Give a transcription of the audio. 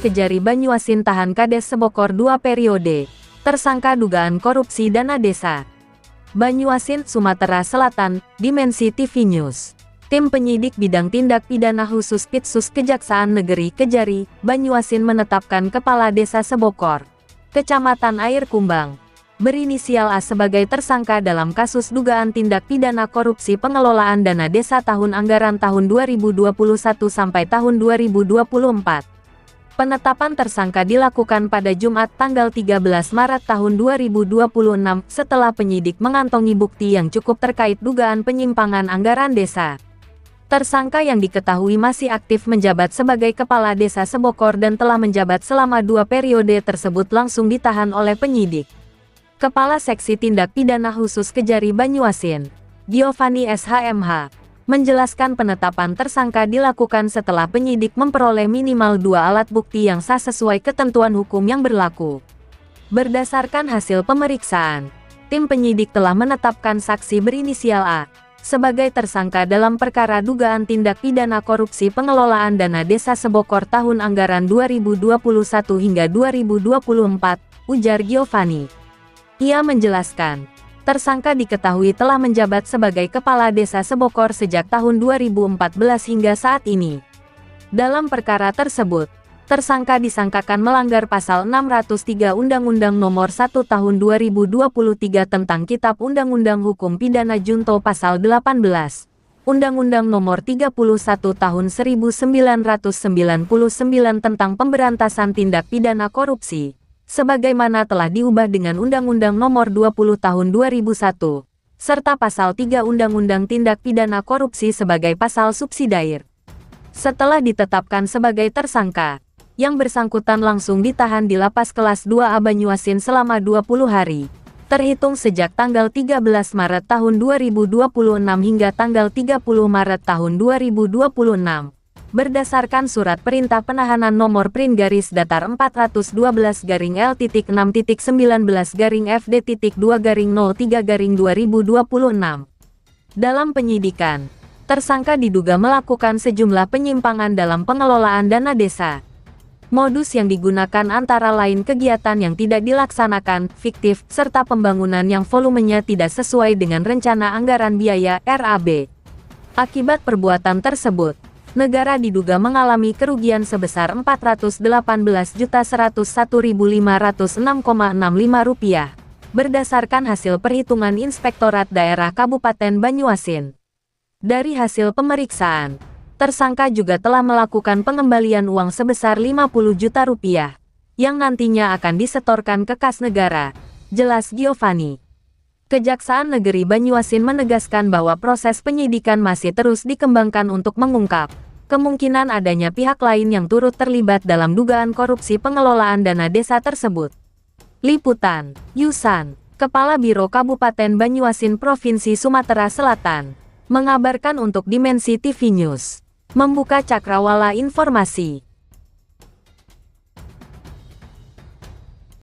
Kejari Banyuasin tahan Kades Sebokor 2 periode. Tersangka dugaan korupsi dana desa. Banyuasin, Sumatera Selatan, Dimensi TV News. Tim penyidik bidang tindak pidana khusus Pitsus Kejaksaan Negeri Kejari, Banyuasin menetapkan Kepala Desa Sebokor, Kecamatan Air Kumbang, berinisial A sebagai tersangka dalam kasus dugaan tindak pidana korupsi pengelolaan dana desa tahun anggaran tahun 2021 sampai tahun 2024. Penetapan tersangka dilakukan pada Jumat tanggal 13 Maret tahun 2026 setelah penyidik mengantongi bukti yang cukup terkait dugaan penyimpangan anggaran desa. Tersangka yang diketahui masih aktif menjabat sebagai Kepala Desa Sebokor dan telah menjabat selama 2 periode tersebut langsung ditahan oleh penyidik. Kepala Seksi Tindak Pidana Khusus Kejari Banyuasin, Giovanni SHMH, menjelaskan penetapan tersangka dilakukan setelah penyidik memperoleh minimal 2 alat bukti yang sah sesuai ketentuan hukum yang berlaku. Berdasarkan hasil pemeriksaan, tim penyidik telah menetapkan saksi berinisial A sebagai tersangka dalam perkara dugaan tindak pidana korupsi pengelolaan dana desa Sebokor tahun anggaran 2021 hingga 2024, ujar Giovanni. Ia menjelaskan, tersangka diketahui telah menjabat sebagai Kepala Desa Sebokor sejak tahun 2014 hingga saat ini. Dalam perkara tersebut, tersangka disangkakan melanggar Pasal 603 Undang-Undang Nomor 1 Tahun 2023 tentang Kitab Undang-Undang Hukum Pidana Junto Pasal 18, Undang-Undang Nomor 31 Tahun 1999 tentang Pemberantasan Tindak Pidana Korupsi, sebagaimana telah diubah dengan Undang-Undang Nomor 20 Tahun 2001, serta Pasal 3 Undang-Undang Tindak Pidana Korupsi sebagai pasal subsidiar. Setelah ditetapkan sebagai tersangka, yang bersangkutan langsung ditahan di Lapas Kelas 2A Banyuasin selama 20 hari, terhitung sejak tanggal 13 Maret tahun 2026 hingga tanggal 30 Maret tahun 2026. Berdasarkan Surat Perintah Penahanan Nomor Prin Garis Datar 412-L-6-19-FD-2-03-2026. Dalam penyidikan, tersangka diduga melakukan sejumlah penyimpangan dalam pengelolaan dana desa. Modus yang digunakan antara lain kegiatan yang tidak dilaksanakan, fiktif, serta pembangunan yang volumenya tidak sesuai dengan rencana anggaran biaya (RAB). Akibat perbuatan tersebut, negara diduga mengalami kerugian sebesar Rp418.101.506,65 berdasarkan hasil perhitungan Inspektorat Daerah Kabupaten Banyuasin. Dari hasil pemeriksaan, tersangka juga telah melakukan pengembalian uang sebesar Rp50 juta yang nantinya akan disetorkan ke kas negara, jelas Giovanni. Kejaksaan Negeri Banyuasin menegaskan bahwa proses penyidikan masih terus dikembangkan untuk mengungkap kemungkinan adanya pihak lain yang turut terlibat dalam dugaan korupsi pengelolaan dana desa tersebut. Liputan, Yusan, Kepala Biro Kabupaten Banyuasin Provinsi Sumatera Selatan, mengabarkan untuk Dimensi TV News. Membuka cakrawala informasi.